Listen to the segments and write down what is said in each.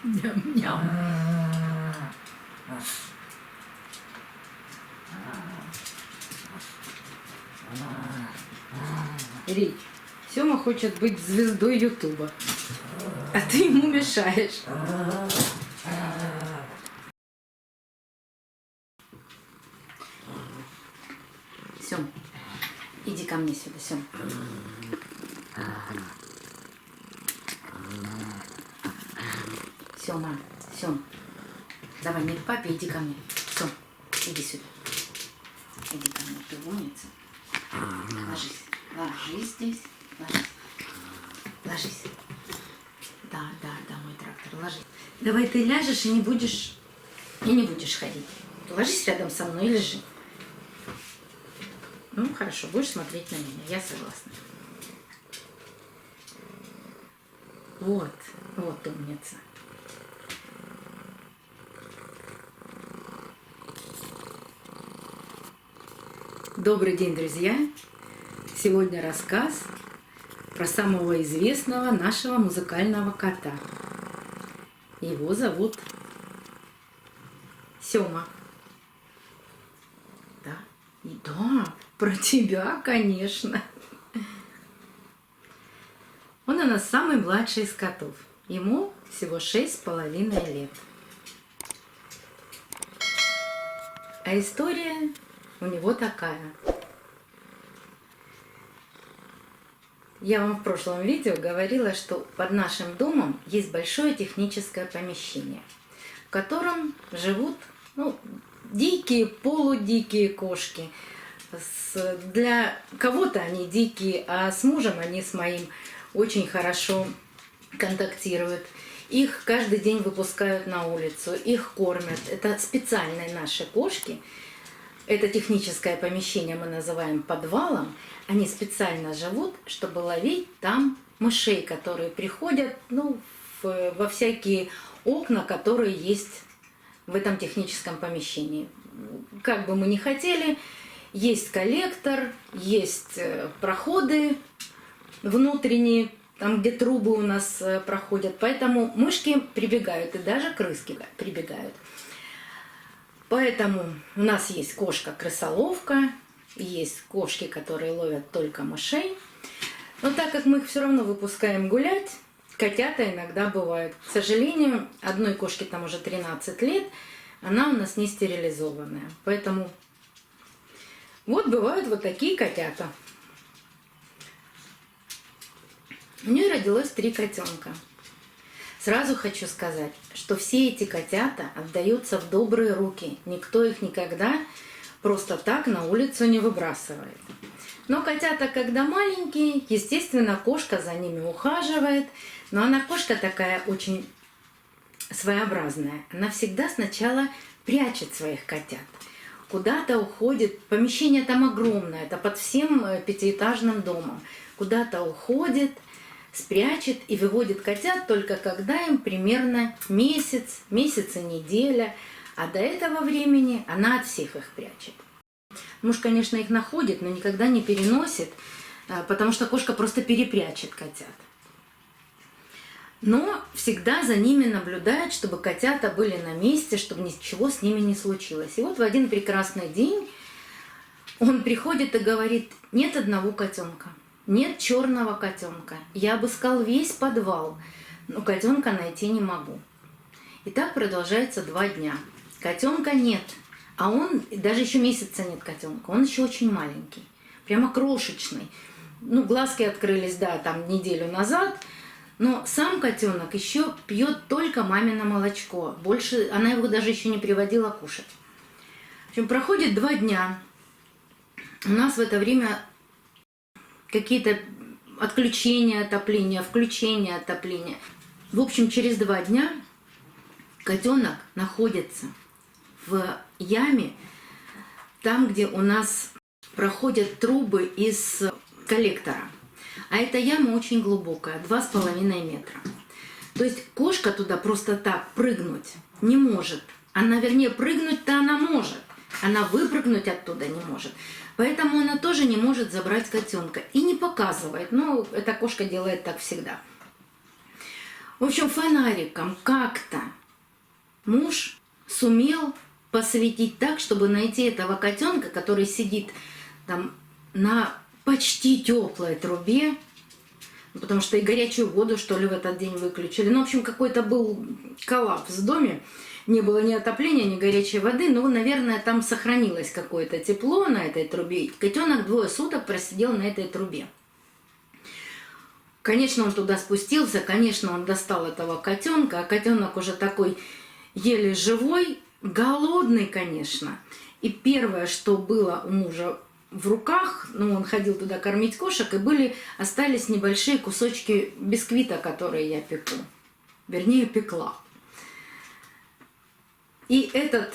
Ням-ням. Рич, Сёма хочет быть звездой Ютуба, а ты ему мешаешь. Сём, иди ко мне сюда, Сём. Сёма, Сём, давай не к папе, иди ко мне. Сём, иди сюда. Иди ко мне, ты умница. Ложись, ложись здесь, ложись. Ложись. Да, мой трактор, ложись. Давай ты ляжешь и не будешь ходить. Ложись рядом со мной и лежи. Ну, хорошо, будешь смотреть на меня, я согласна. Вот умница. Добрый день, друзья! Сегодня рассказ про самого известного нашего музыкального кота. Его зовут Сёма. Да, про тебя, конечно. Он у нас самый младший из котов. Ему всего 6,5 лет. А история у него такая. Я вам в прошлом видео говорила, что под нашим домом есть большое техническое помещение, в котором живут дикие, полудикие кошки. Для кого-то они дикие, а с мужем они с моим очень хорошо контактируют. Их каждый день выпускают на улицу, их кормят. Это специальные наши кошки. Это техническое помещение мы называем подвалом. Они специально живут, чтобы ловить там мышей, которые приходят во всякие окна, которые есть в этом техническом помещении. Как бы мы ни хотели, есть коллектор, есть проходы внутренние, там, где трубы у нас проходят. Поэтому мышки прибегают, и даже крыски прибегают. Поэтому у нас есть кошка-крысоловка, есть кошки, которые ловят только мышей. Но так как мы их все равно выпускаем гулять, котята иногда бывают. К сожалению, одной кошке там уже 13 лет, она у нас не стерилизованная. Поэтому вот бывают вот такие котята. У нее родилось 3 котенка. Сразу хочу сказать, что все эти котята отдаются в добрые руки. Никто их никогда просто так на улицу не выбрасывает. Но котята, когда маленькие, естественно, кошка за ними ухаживает. Но она кошка такая очень своеобразная. Она всегда сначала прячет своих котят. Куда-то уходит, помещение там огромное, это под всем 5-этажным домом. Куда-то уходит, спрячет и выводит котят только когда им примерно месяц и неделя. А до этого времени она от всех их прячет. Муж, конечно, их находит, но никогда не переносит, потому что кошка просто перепрячет котят. Но всегда за ними наблюдает, чтобы котята были на месте, чтобы ничего с ними не случилось. И вот в один прекрасный день он приходит и говорит: нет одного котенка, нет черного котенка. Я обыскал весь подвал, но котенка найти не могу. И так продолжается 2 дня. Котенка нет, а он даже еще месяца нет котенка, он еще очень маленький, прямо крошечный. Глазки открылись, да, там неделю назад. Но сам котенок еще пьет только мамино молочко. Больше она его даже еще не приводила кушать. В общем, проходит 2 дня. У нас в это время какие-то отключения отопления, включения отопления. В общем, через 2 дня котенок находится в яме, там, где у нас проходят трубы из коллектора. А эта яма очень глубокая, 2,5 метра. То есть кошка туда просто так прыгнуть не может. Она, вернее, прыгнуть-то она может, она выпрыгнуть оттуда не может. Поэтому она тоже не может забрать котенка и не показывает. Ну, эта кошка делает так всегда. В общем, фонариком как-то муж сумел посветить так, чтобы найти этого котенка, который сидит там на почти теплой трубе, потому что и горячую воду, что ли, в этот день выключили. Ну, в общем, какой-то был коллапс в доме. Не было ни отопления, ни горячей воды, но, наверное, там сохранилось какое-то тепло на этой трубе. Котенок 2 суток просидел на этой трубе. Конечно, он туда спустился, конечно, он достал этого котенка, а котенок уже такой еле живой, голодный, конечно. И первое, что было у мужа в руках, ну, он ходил туда кормить кошек, и остались небольшие кусочки бисквита, которые я пеку. Вернее, пекла. И этот,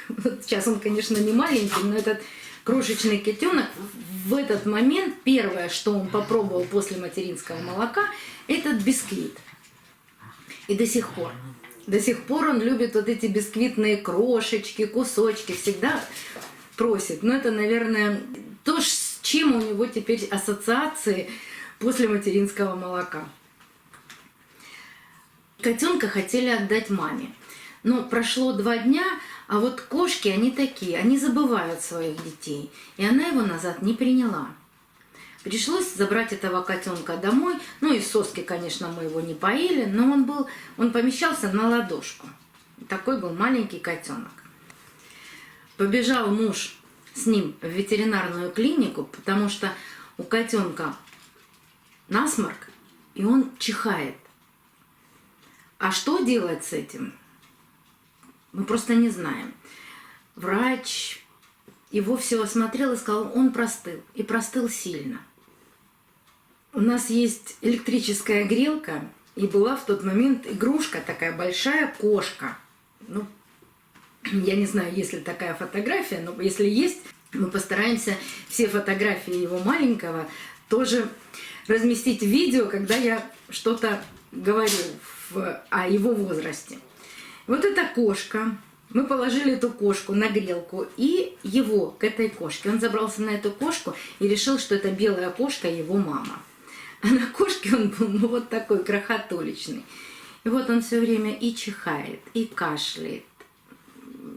вот сейчас он, конечно, не маленький, но этот крошечный котенок в этот момент, первое, что он попробовал после материнского молока, этот бисквит. И до сих пор он любит вот эти бисквитные крошечки, кусочки, всегда просит. Но это, наверное, то, с чем у него теперь ассоциации после материнского молока. Котенка хотели отдать маме. Но прошло 2 дня, а вот кошки, они такие, они забывают своих детей. И она его назад не приняла. Пришлось забрать этого котенка домой. Ну и соски, конечно, мы его не поили, но он помещался на ладошку. Такой был маленький котенок. Побежал муж с ним в ветеринарную клинику, потому что у котенка насморк, и он чихает. А что делать с этим? Мы просто не знаем. Врач его все осмотрел и сказал, он простыл. И простыл сильно. У нас есть электрическая грелка, и была в тот момент игрушка, такая большая кошка. Ну, я не знаю, есть ли такая фотография, но если есть, мы постараемся все фотографии его маленького тоже разместить в видео, когда я что-то говорю о его возрасте. Вот эта кошка, мы положили эту кошку на грелку и его к этой кошке. Он забрался на эту кошку и решил, что это белая кошка его мама. А на кошке он был вот такой крохотуличный. И вот он все время и чихает, и кашляет.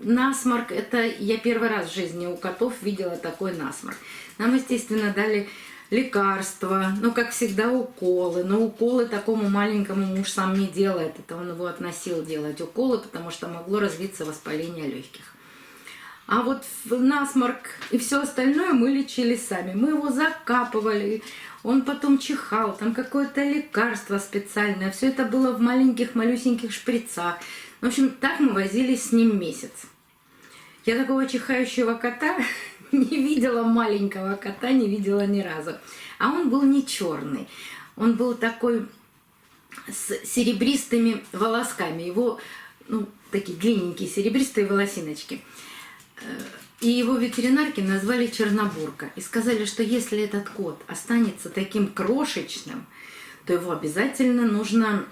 Насморк, это я первый раз в жизни у котов видела такой насморк. Нам, естественно, дали лекарства, ну, как всегда, уколы. Но уколы такому маленькому муж сам не делает. Это он его относил делать уколы, потому что могло развиться воспаление легких. А вот насморк и все остальное мы лечили сами. Мы его закапывали, он потом чихал, там какое-то лекарство специальное. Все это было в маленьких, малюсеньких шприцах. В общем, так мы возились с ним месяц. Я такого чихающего кота не видела, маленького кота не видела ни разу. А он был не черный. Он был такой с серебристыми волосками. Его, ну, такие длинненькие серебристые волосиночки. И его ветеринарки назвали Чернобурка. И сказали, что если этот кот останется таким крошечным, то его обязательно нужно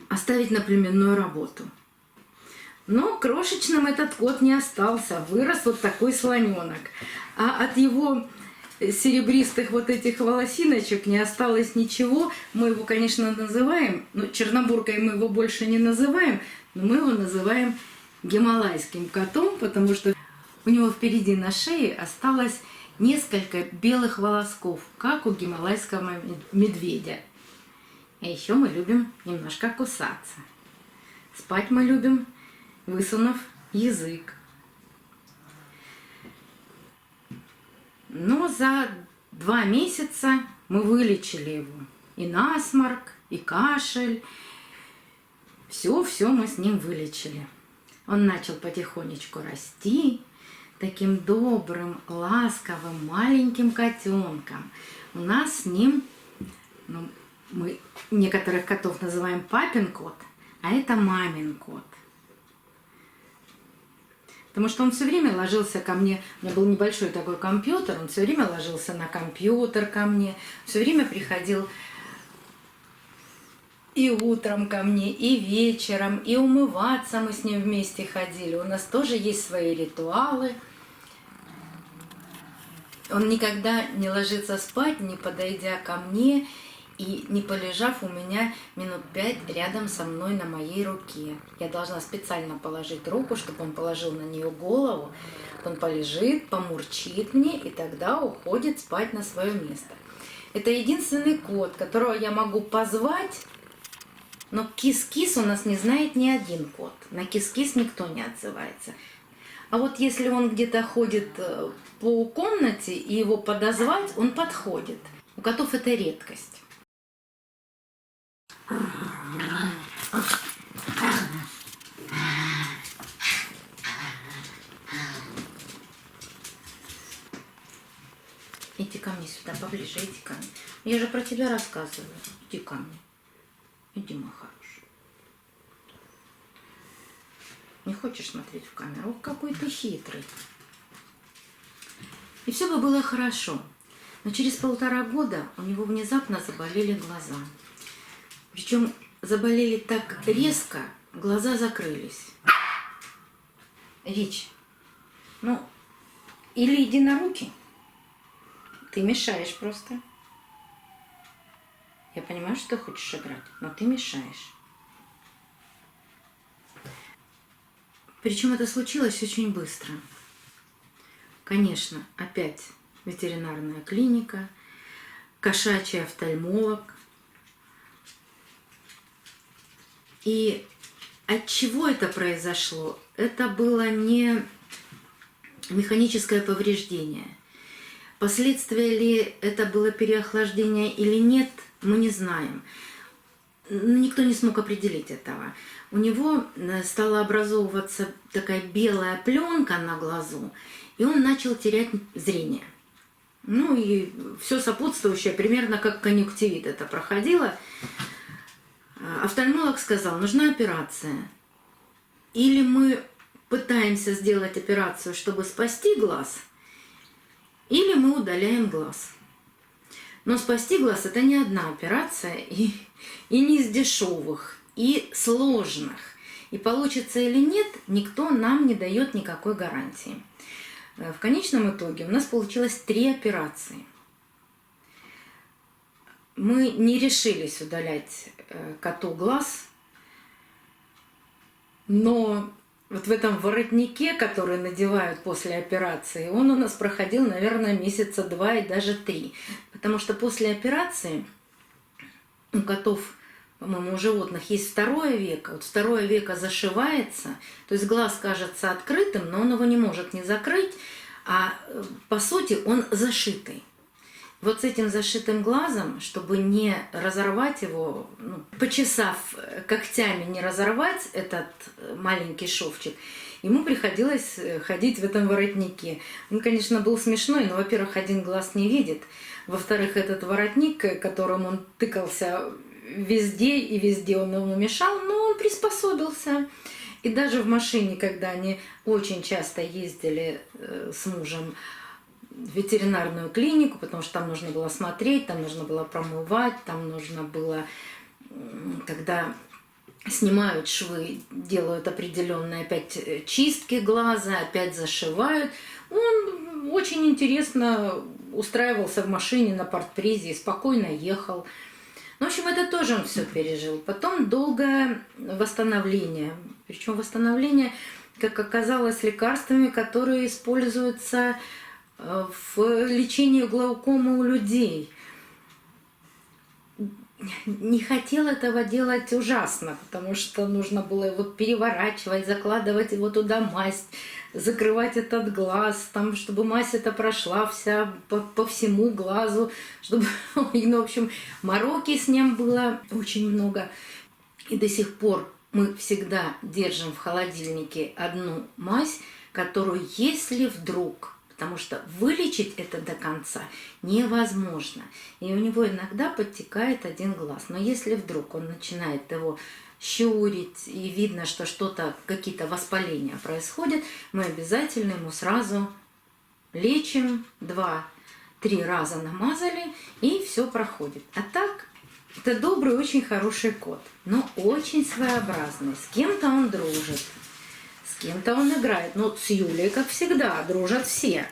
оставить на племенную работу. Но крошечным этот кот не остался. Вырос вот такой слоненок. А от его серебристых вот этих волосиночек не осталось ничего. Мы его, конечно, называем, но Чернобуркой мы его больше не называем, но мы его называем гималайским котом, потому что у него впереди на шее осталось несколько белых волосков, как у гималайского медведя. А еще мы любим немножко кусаться. Спать мы любим, высунув язык. Но за 2 месяца мы вылечили его. И насморк, и кашель. Все мы с ним вылечили. Он начал потихонечку расти таким добрым, ласковым, маленьким котенком. У нас с ним, ну, мы некоторых котов называем папин кот, а это мамин кот. Потому что он все время ложился ко мне, у меня был небольшой такой компьютер, он все время ложился на компьютер ко мне, все время приходил И утром ко мне, и вечером, и умываться мы с ним вместе ходили. У нас тоже есть свои ритуалы. Он никогда не ложится спать, не подойдя ко мне и не полежав у меня минут 5 рядом со мной на моей руке. Я должна специально положить руку, чтобы он положил на нее голову. Он полежит, помурчит мне и тогда уходит спать на свое место. Это единственный кот, которого я могу позвать, но кис-кис у нас не знает ни один кот. На кис-кис никто не отзывается. А вот если он где-то ходит по комнате и его подозвать, он подходит. У котов это редкость. Иди ко мне сюда, поближе, иди ко мне. Я же про тебя рассказываю. Иди ко мне. Иди, мой хороший. Не хочешь смотреть в камеру? Ох, какой ты хитрый. И все бы было хорошо. Но через 1,5 года у него внезапно заболели глаза. Причем заболели так резко, глаза закрылись. Вич, ну, или иди на руки. Ты мешаешь просто. Я понимаю, что ты хочешь играть, но ты мешаешь. Причем это случилось очень быстро. Конечно, опять ветеринарная клиника, кошачий офтальмолог. И от чего это произошло? Это было не механическое повреждение. Последствия ли это было переохлаждение или нет, мы не знаем. Никто не смог определить этого. У него стала образовываться такая белая пленка на глазу, и он начал терять зрение. Ну и все сопутствующее, примерно как конъюнктивит это проходило. Офтальмолог сказал, нужна операция. Или мы пытаемся сделать операцию, чтобы спасти глаз, или мы удаляем глаз. Но спасти глаз – это не одна операция, и не из дешевых, и сложных. И получится или нет, никто нам не дает никакой гарантии. В конечном итоге у нас получилось 3 операции. Мы не решились удалять коту глаз, но вот в этом воротнике, который надевают после операции, он у нас проходил, наверное, месяца 2 и даже 3. Потому что после операции у котов, по-моему, у животных есть 2 веко. Вот 2 веко зашивается, то есть глаз кажется открытым, но он его не может не закрыть, а по сути он зашитый. Вот с этим зашитым глазом, чтобы не разорвать его, почесав когтями, не разорвать этот маленький шовчик, ему приходилось ходить в этом воротнике. Он, конечно, был смешной, но, во-первых, один глаз не видит. Во-вторых, этот воротник, которым он тыкался везде, и везде он ему мешал, но он приспособился. И даже в машине, когда они очень часто ездили с мужем в ветеринарную клинику, потому что там нужно было смотреть, там нужно было промывать, там нужно было, когда снимают швы, делают определенные опять чистки глаза, опять зашивают. Он очень интересно устраивался в машине на партпризе и спокойно ехал. В общем, это тоже он все пережил. Потом долгое восстановление. Причем восстановление, как оказалось, лекарствами, которые используются в лечении глаукомы у людей. Не хотел этого делать ужасно, потому что нужно было его переворачивать, закладывать его туда мазь, закрывать этот глаз, там, чтобы мазь эта прошла вся по всему глазу, чтобы, в общем, мороки с ним было очень много. И до сих пор мы всегда держим в холодильнике одну мазь, которую, если вдруг, потому что вылечить это до конца невозможно. И у него иногда подтекает один глаз. Но если вдруг он начинает его щурить, и видно, что что-то, какие-то воспаления происходят, мы обязательно ему сразу лечим, 2-3 раза намазали, и все проходит. А так Это добрый, очень хороший кот, но очень своеобразный. С кем-то он дружит, с кем-то он играет. Но с Юлей, как всегда, дружат все.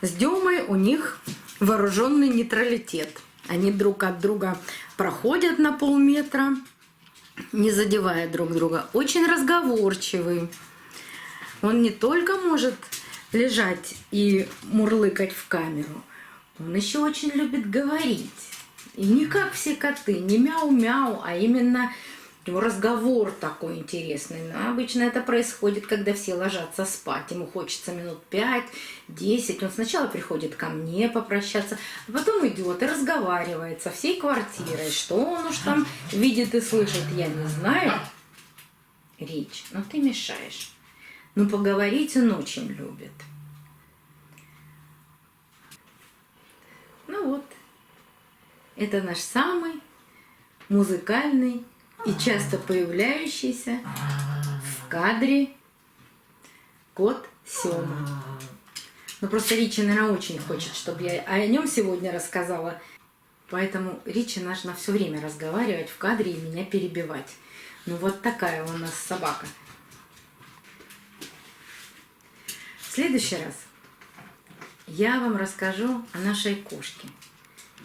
С Демой у них вооруженный нейтралитет. Они друг от друга проходят на полметра, не задевая друг друга. Очень разговорчивый. Он не только может лежать и мурлыкать в камеру, он еще очень любит говорить. И не как все коты, не мяу-мяу, а именно его разговор такой интересный. Но обычно это происходит, когда все ложатся спать. Ему хочется минут 5-10. Он сначала приходит ко мне попрощаться, а потом идет и разговаривает со всей квартирой. Что он уж там видит и слышит, я не знаю. Речь, но ты мешаешь. Но поговорить он очень любит. Ну вот. Это наш самый музыкальный и часто появляющийся в кадре кот Сёма. Но просто Ричи, наверное, очень хочет, чтобы я о нем сегодня рассказала. Поэтому Ричи нужно все время разговаривать в кадре и меня перебивать. Ну вот такая у нас собака. В следующий раз я вам расскажу о нашей кошке,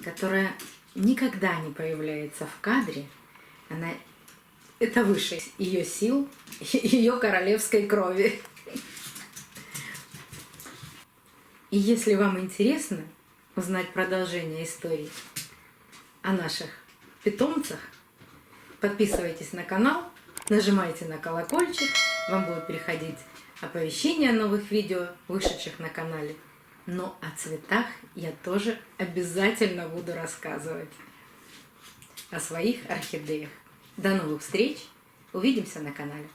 которая никогда не появляется в кадре. Это выше ее сил, ее королевской крови. И если вам интересно узнать продолжение истории о наших питомцах, подписывайтесь на канал, нажимайте на колокольчик, вам будут приходить оповещения о новых видео, вышедших на канале. Но о цветах я тоже обязательно буду рассказывать. О своих орхидеях. До новых встреч. Увидимся на канале.